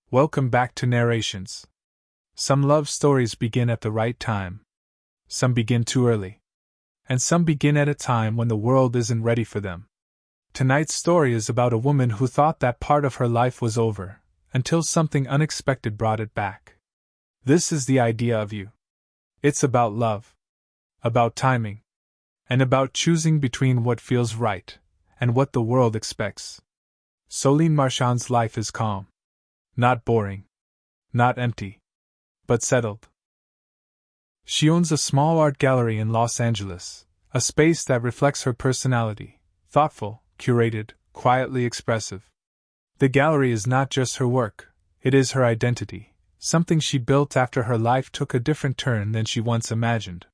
Welcome back to Narrations. Some love stories begin at the right time. Some begin too early. And some begin at a time when the world isn't ready for them. Tonight's story is about a woman who thought that part of her life was over, until something unexpected brought it back. This is the idea of you. It's about love. About timing. And about choosing between what feels right, and what the world expects. Solène Marchand's life is calm. Not boring. Not empty. But settled. She owns a small art gallery in Los Angeles, a space that reflects her personality, thoughtful, curated, quietly expressive. The gallery is not just her work, it is her identity, something she built after her life took a different turn than she once imagined.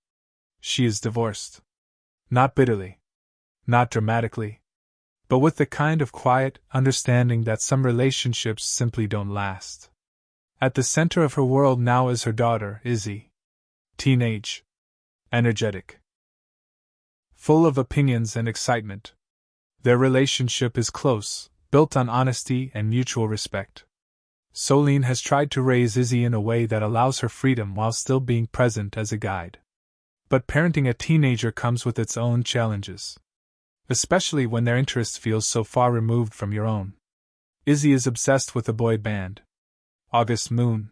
She is divorced. Not bitterly. Not dramatically. But with the kind of quiet understanding that some relationships simply don't last. At the center of her world now is her daughter, Izzy. Teenage. Energetic. Full of opinions and excitement. Their relationship is close, built on honesty and mutual respect. Solène has tried to raise Izzy in a way that allows her freedom while still being present as a guide. But parenting a teenager comes with its own challenges. Especially when their interest feels so far removed from your own. Izzy is obsessed with a boy band. August Moon.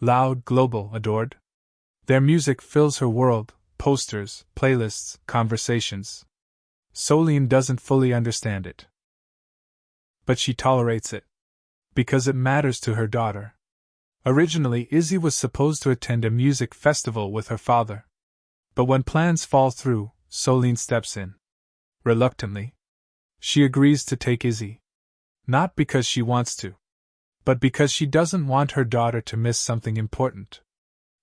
Loud, global, adored. Their music fills her world, posters, playlists, conversations. Solène doesn't fully understand it. But she tolerates it. Because it matters to her daughter. Originally, Izzy was supposed to attend a music festival with her father. But when plans fall through, Solène steps in. Reluctantly. She agrees to take Izzy. Not because she wants to. But because she doesn't want her daughter to miss something important.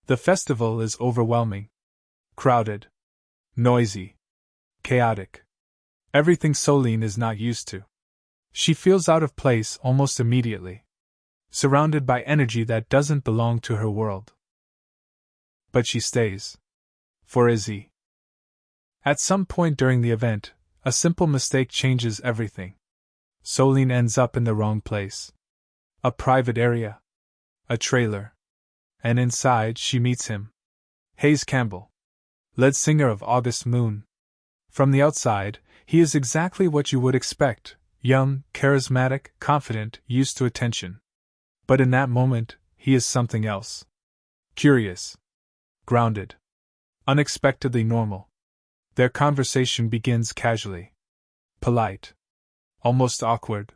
The festival is overwhelming. Crowded. Noisy. Chaotic. Everything Solène is not used to. She feels out of place almost immediately. Surrounded by energy that doesn't belong to her world. But she stays. For Izzy. At some point during the event, a simple mistake changes everything. Solène ends up in the wrong place. A private area. A trailer. And inside she meets him. Hayes Campbell. Lead singer of August Moon. From the outside, he is exactly what you would expect, young, charismatic, confident, used to attention. But in that moment, he is something else. Curious. Grounded. Unexpectedly normal. Their conversation begins casually. Polite. Almost awkward.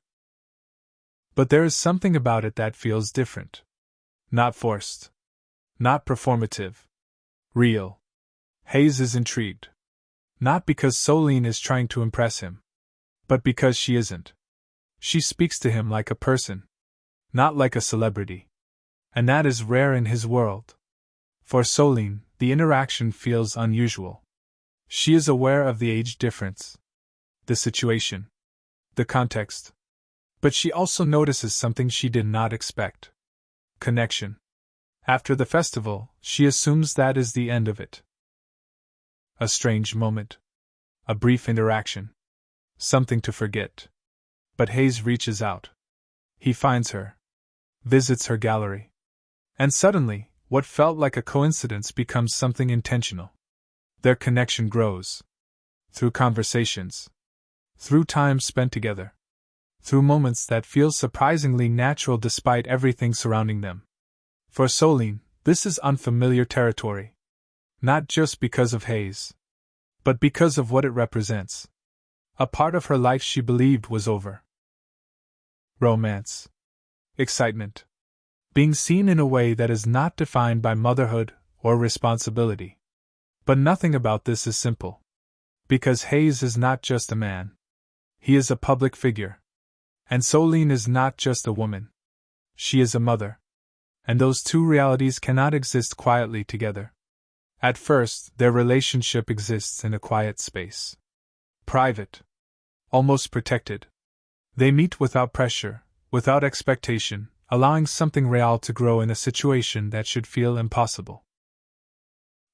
But there is something about it that feels different. Not forced. Not performative. Real. Hayes is intrigued. Not because Solène is trying to impress him. But because she isn't. She speaks to him like a person. Not like a celebrity. And that is rare in his world. For Solène, the interaction feels unusual. She is aware of the age difference. The situation. The context. But she also notices something she did not expect. Connection. After the festival, she assumes that is the end of it. A strange moment. A brief interaction. Something to forget. But Hayes reaches out. He finds her. Visits her gallery. And suddenly, what felt like a coincidence becomes something intentional. Their connection grows. Through conversations. Through time spent together. Through moments that feel surprisingly natural despite everything surrounding them. For Solène, this is unfamiliar territory. Not just because of Hayes. But because of what it represents. A part of her life she believed was over. Romance. Excitement. Being seen in a way that is not defined by motherhood or responsibility. But nothing about this is simple. Because Hayes is not just a man. He is a public figure. And Solène is not just a woman. She is a mother. And those two realities cannot exist quietly together. At first, their relationship exists in a quiet space. Private. Almost protected. They meet without pressure, without expectation, allowing something real to grow in a situation that should feel impossible.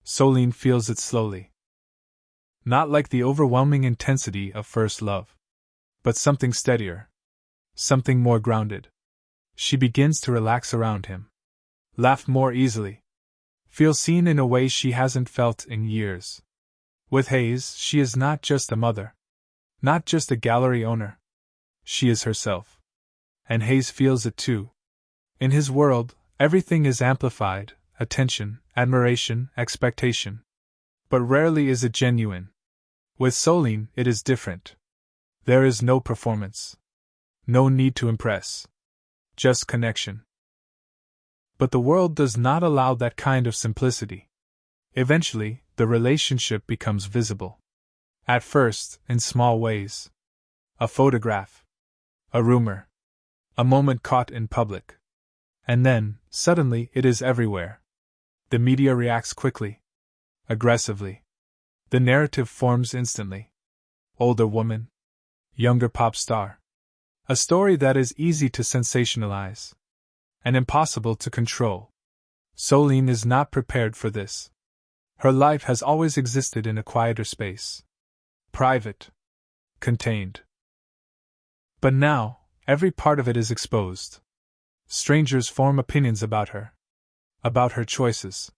Solène feels it slowly. Not like the overwhelming intensity of first love. But something steadier. Something more grounded. She begins to relax around him, laugh more easily, feel seen in a way she hasn't felt in years. With Hayes, she is not just a mother, not just a gallery owner. She is herself. And Hayes feels it too. In his world, everything is amplified: attention, admiration, expectation. But rarely is it genuine. With Solène, it is different. There is no performance. No need to impress. Just connection. But the world does not allow that kind of simplicity. Eventually, the relationship becomes visible. At first, in small ways. A photograph. A rumor. A moment caught in public. And then, suddenly, it is everywhere. The media reacts quickly. Aggressively. The narrative forms instantly. Older woman. Younger pop star. A story that is easy to sensationalize. And impossible to control. Solène is not prepared for this. Her life has always existed in a quieter space. Private. Contained. But now, every part of it is exposed. Strangers form opinions about her. About her choices.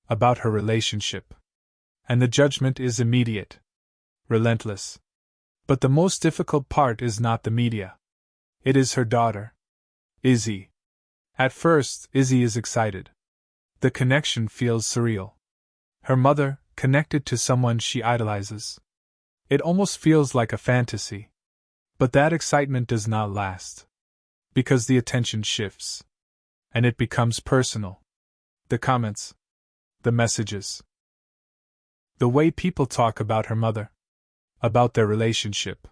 About her relationship. And the judgment is immediate. Relentless. But the most difficult part is not the media. It is her daughter. Izzy. At first, Izzy is excited. The connection feels surreal. Her mother, connected to someone she idolizes. It almost feels like a fantasy. But that excitement does not last. Because the attention shifts. And it becomes personal. The comments. The messages. The way people talk about her mother. About their relationship.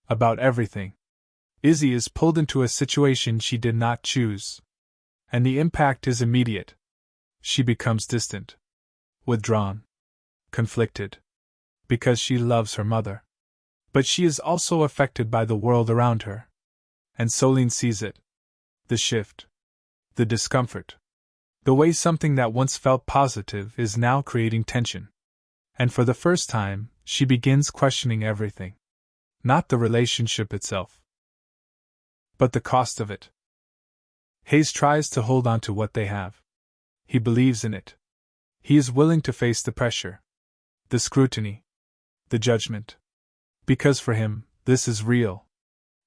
About everything. Izzy is pulled into a situation she did not choose. And the impact is immediate. She becomes distant. Withdrawn. Conflicted. Because she loves her mother. But she is also affected by the world around her. And Solène sees it. The shift. The discomfort. The way something that once felt positive is now creating tension. And for the first time, she begins questioning everything. Not the relationship itself, but the cost of it. Hayes tries to hold on to what they have. He believes in it. He is willing to face the pressure, the scrutiny, the judgment. Because for him, this is real.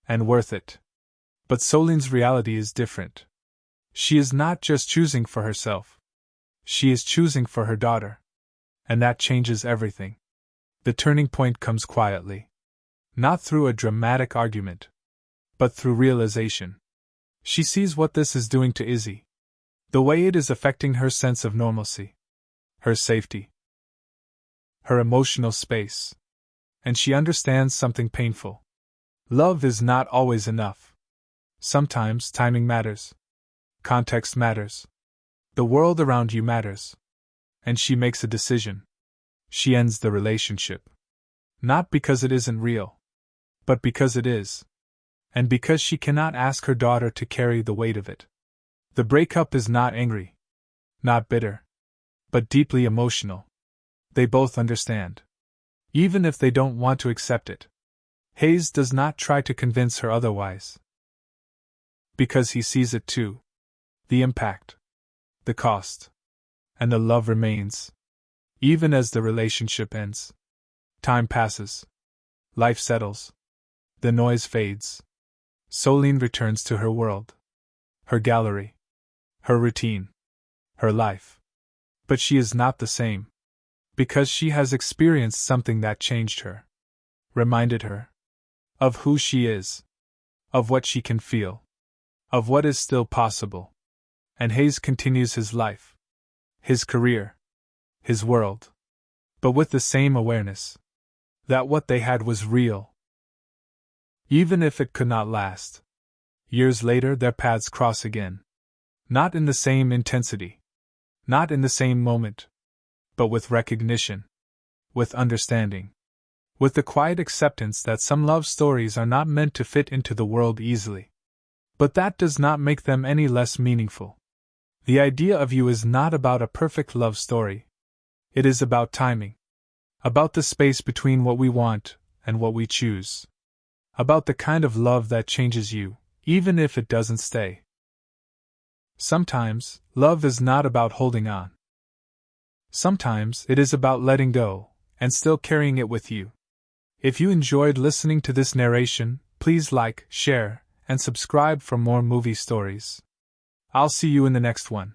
And worth it. But Solène's reality is different. She is not just choosing for herself. She is choosing for her daughter. And that changes everything. The turning point comes quietly. Not through a dramatic argument. But through realization. She sees what this is doing to Izzy. The way it is affecting her sense of normalcy. Her safety. Her emotional space. And she understands something painful. Love is not always enough. Sometimes timing matters. Context matters. The world around you matters. And she makes a decision. She ends the relationship. Not because it isn't real. But because it is. And because she cannot ask her daughter to carry the weight of it. The breakup is not angry. Not bitter. But deeply emotional. They both understand. Even if they don't want to accept it. Hayes does not try to convince her otherwise. Because he sees it too. The impact. The cost. And the love remains. Even as the relationship ends. Time passes. Life settles. The noise fades. Solène returns to her world. Her gallery. Her routine. Her life. But she is not the same. Because she has experienced something that changed her. Reminded her. Of who she is. Of what she can feel. Of what is still possible. And Hayes continues his life. His career. His world. But with the same awareness. That what they had was real. Even if it could not last. Years later their paths cross again. Not in the same intensity. Not in the same moment. But with recognition. With understanding. With the quiet acceptance that some love stories are not meant to fit into the world easily. But that does not make them any less meaningful. The idea of you is not about a perfect love story. It is about timing. About the space between what we want and what we choose. About the kind of love that changes you, even if it doesn't stay. Sometimes, love is not about holding on. Sometimes it is about letting go, and still carrying it with you. If you enjoyed listening to this narration, please like, share, and subscribe for more movie stories. I'll see you in the next one.